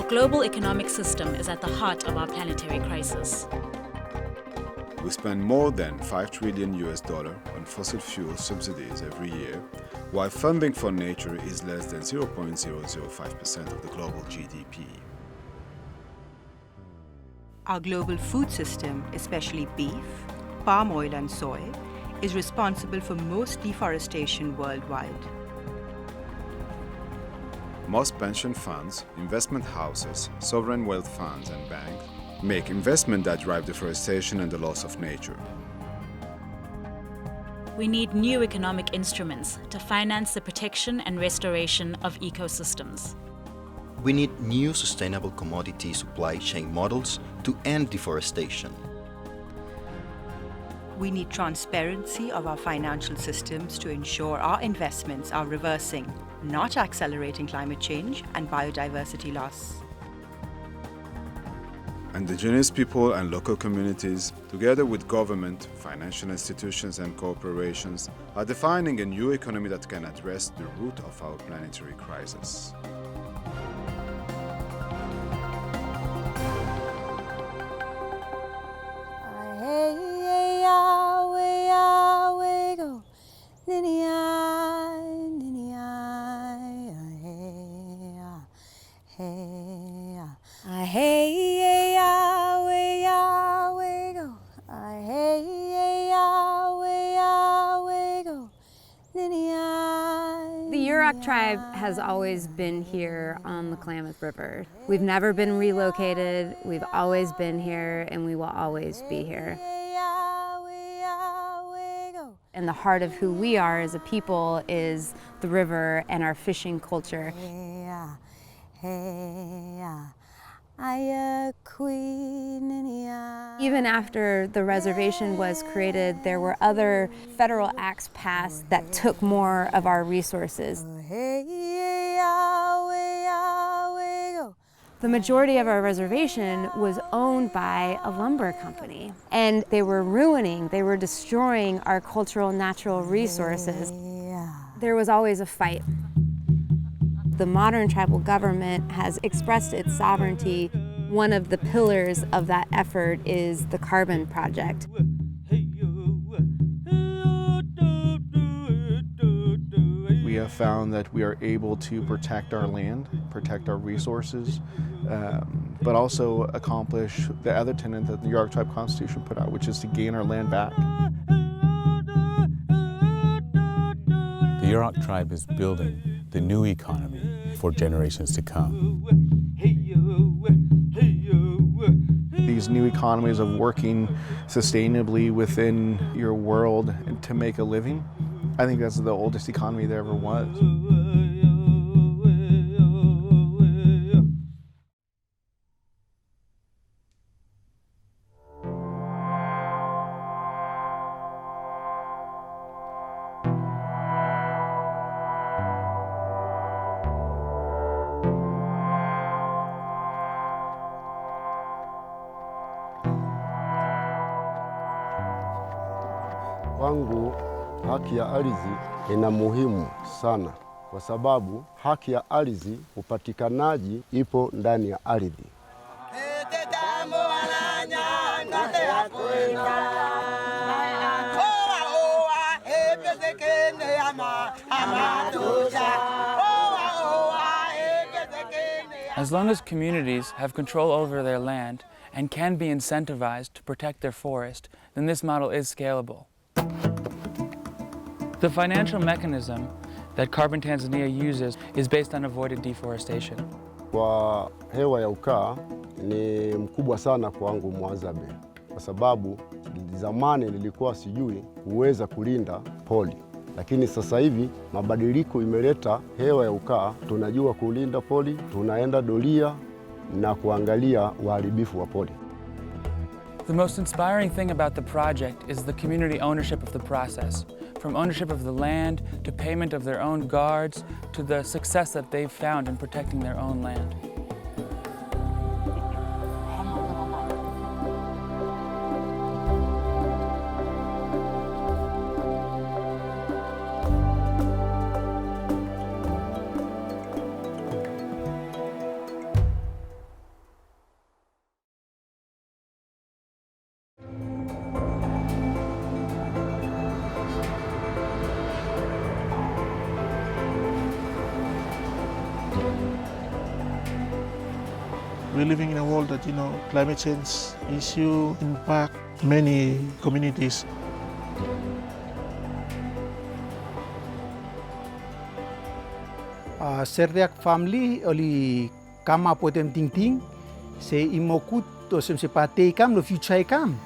global economic system is at the heart of our planetary crisis. We spend more than $5 trillion on fossil fuel subsidies every year, while funding for nature is less than 0.005% of the global GDP. Our global food system, especially beef, palm oil and soy, is responsible for most deforestation worldwide. Most pension funds, investment houses, sovereign wealth funds and banks make investments that drive deforestation and the loss of nature. We need new economic instruments to finance the protection and restoration of ecosystems. We need new sustainable commodity supply chain models to end deforestation. We need transparency of our financial systems to ensure our investments are reversing, not accelerating climate change and biodiversity loss. Indigenous people and local communities, together with government, financial institutions and corporations, are defining a new economy that can address the root of our planetary crisis. The Yurok Tribe has always been here on the Klamath River. We've never been relocated, we've always been here, and we will always be here. And the heart of who we are as a people is the river and our fishing culture. Even after the reservation was created, there were other federal acts passed that took more of our resources. The majority of our reservation was owned by a lumber company, and they were destroying our cultural natural resources. There was always a fight. The modern tribal government has expressed its sovereignty. One of the pillars of that effort is the Carbon Project. We have found that we are able to protect our land, protect our resources, but also accomplish the other tenet that the Yurok Tribe Constitution put out, which is to gain our land back. The Yurok Tribe is building the new economy for generations to come. These new economies of working sustainably within your world and to make a living, I think that's the oldest economy there ever was. Kwangu haki ya ardhi ina muhimu sana kwa sababu haki ya ardhi, upatikanaji ipo ndani ya ardhi. As long as communities have control over their land and can be incentivized to protect their forest, then this model is scalable. The financial mechanism that Carbon Tanzania uses is based on avoided deforestation. Kwa hewa ya ukaa ni mkubwa sana kwangu Mwanzabe, kwa sababu zamani nilikuwa sijui uweza kulinda poli. Lakini sasa hivi mabadiliko imeleta hewa ya ukaa, tunajua kulinda poli, tunaenda doria na kuangalia uharibifu wa poli. The most inspiring thing about the project is the community ownership of the process. From ownership of the land, to payment of their own guards, to the success that they've found in protecting their own land. We're living in a world that, climate change issue impact many communities. Ser-Thiac family oli kama potem ting ting se imokut to sem se pate kam no future kam.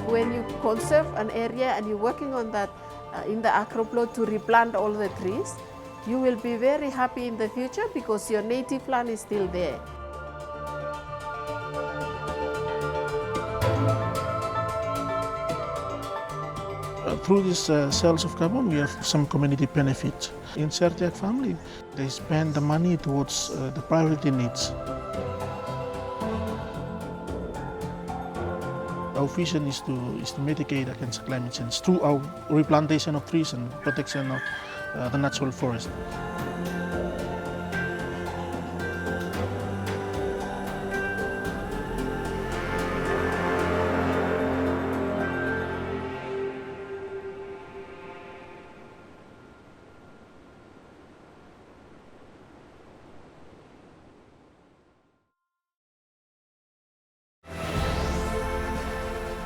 When you conserve an area and you're working on that in the agro-plot to replant all the trees, you will be very happy in the future because your native land is still there. Through these sales of carbon, we have some community benefit. In Ser-Thiac family, they spend the money towards the priority needs. Our vision is to mitigate against climate change through our replantation of trees and protection of the natural forest.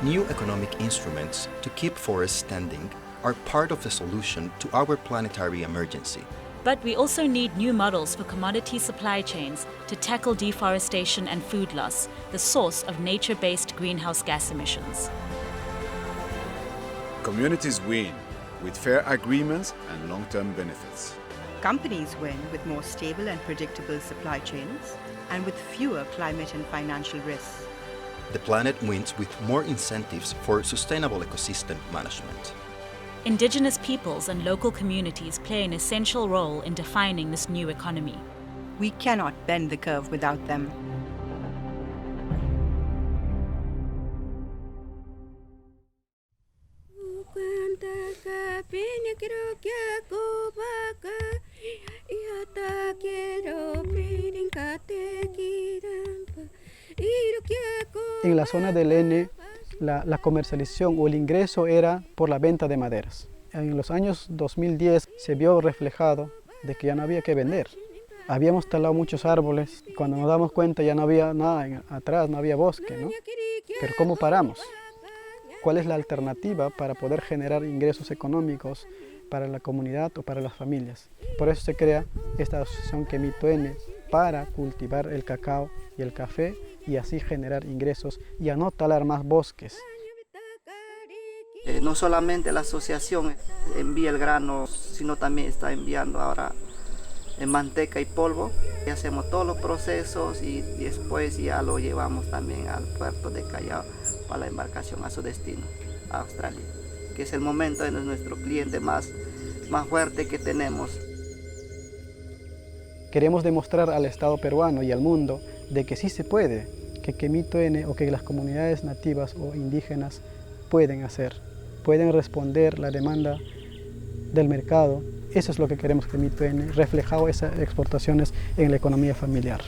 New economic instruments to keep forests standing are part of the solution to our planetary emergency. But we also need new models for commodity supply chains to tackle deforestation and food loss, the source of nature-based greenhouse gas emissions. Communities win with fair agreements and long-term benefits. Companies win with more stable and predictable supply chains and with fewer climate and financial risks. The planet wins with more incentives for sustainable ecosystem management. Indigenous peoples and local communities play an essential role in defining this new economy. We cannot bend the curve without them. En la zona del Ene, la comercialización o el ingreso era por la venta de maderas. En los años 2010 se vio reflejado de que ya no había que vender. Habíamos talado muchos árboles y cuando nos damos cuenta ya no había nada atrás, no había bosque, ¿no? Pero ¿cómo paramos? ¿Cuál es la alternativa para poder generar ingresos económicos para la comunidad o para las familias? Por eso se crea esta asociación Kemiteo-Ene para cultivar el cacao y el café y así generar ingresos y a no talar más bosques. No solamente la asociación envía el grano, sino también está enviando ahora manteca y polvo. Y hacemos todos los procesos y después ya lo llevamos también al puerto de Callao para la embarcación a su destino, a Australia, que es el momento de nuestro cliente más fuerte que tenemos. Queremos demostrar al Estado peruano y al mundo de que sí se puede, que Kemiteo-Ene o que las comunidades nativas o indígenas pueden hacer, pueden responder la demanda del mercado. Eso es lo que queremos Kemiteo-Ene, reflejado esas exportaciones en la economía familiar.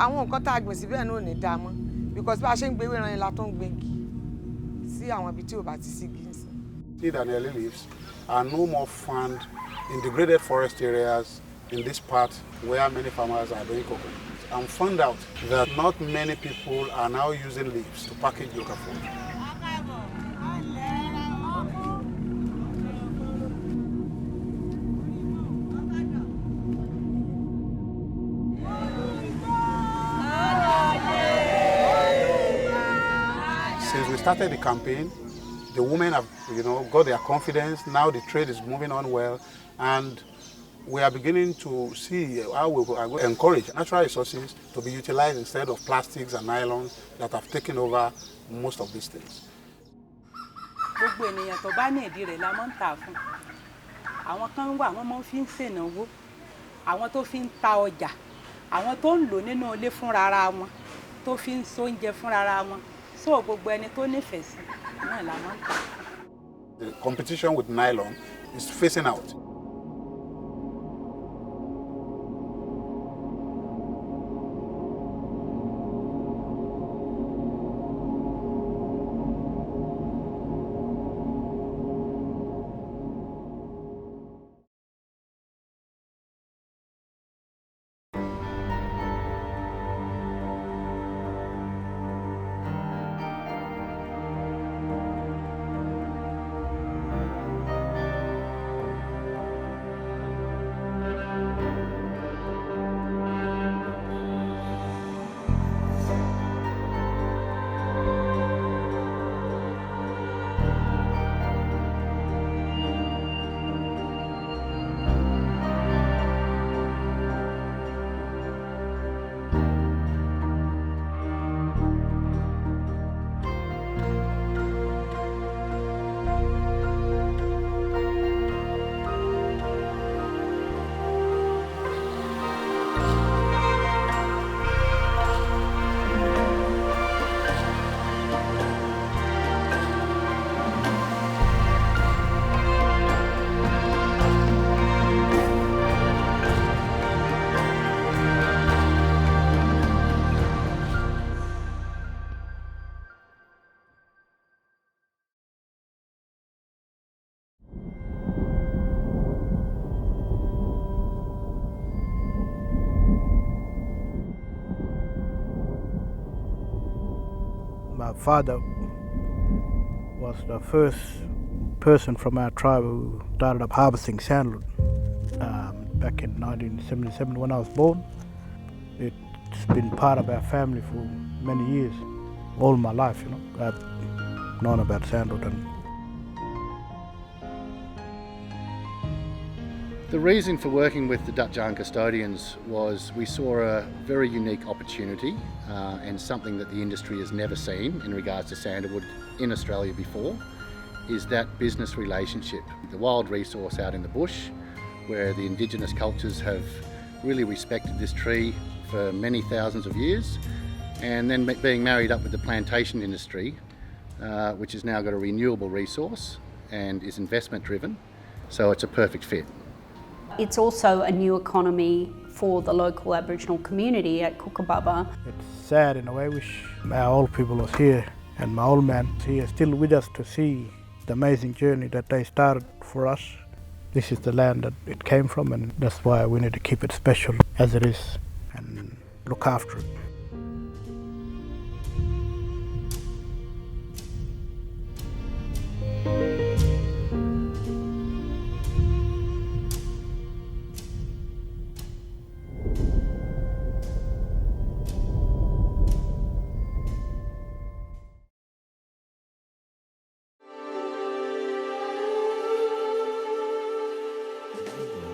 Àwọn nǹkan tá a gbìn síbẹ̀ náà ò ní dáa mọ́ because bá a ṣe ń gbé wéran yẹn la tó ń gbẹ̀ngì sí àwọn ibi tí ò bá ti sí gíǹsì. Seed and early leaves are no more found in degraded forest areas in this part where many farmers are doing cocoa. And found out that not many people are now using leaves to package local food. started the campaign. The women have, got their confidence. Now the trade is moving on well, and we are beginning to see how we will encourage natural resources to be utilized instead of plastics and nylons that have taken over most of these things. Gbogbo ènìyàn tó bá ní ìdí rẹ̀ la máa ń tà fún. Àwọn kan wà wọ́n máa ń fi ń ṣènáwó, àwọn tó fi ń ta ọjà, àwọn tó ń lò nínú ilé fúnra ara wọn, tó fi ń ṣoúnjẹ fúnra ara wọn. So gbogbo ẹni tó nífẹ̀ẹ́ sí náà la máa ń tà. The competition with nylon is phasing out. My father was the first person from our tribe who started up harvesting sandalwood back in 1977 when I was born. It's been part of our family for many years, all my life, I've known about sandalwood. The reason for working with the Dutjahn custodians was we saw a very unique opportunity and something that the industry has never seen in regards to sandalwood in Australia before, is that business relationship. The wild resource out in the bush, where the Indigenous cultures have really respected this tree for many thousands of years, and then being married up with the plantation industry, which has now got a renewable resource and is investment driven, so it's a perfect fit. It's also a new economy for the local Aboriginal community at Kookaburra. It's sad in a way. I wish our old people was here and my old man is here still with us to see the amazing journey that they started for us. This is the land that it came from, and that's why we need to keep it special as it is and look after it.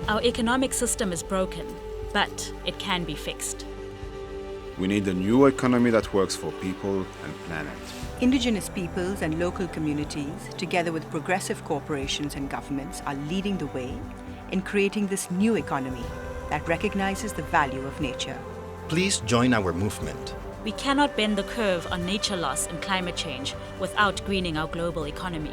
Our economic system is broken, but it can be fixed. We need a new economy that works for people and planet. Indigenous peoples and local communities, together with progressive corporations and governments, are leading the way in creating this new economy that recognizes the value of nature. Please join our movement. We cannot bend the curve on nature loss and climate change without greening our global economy.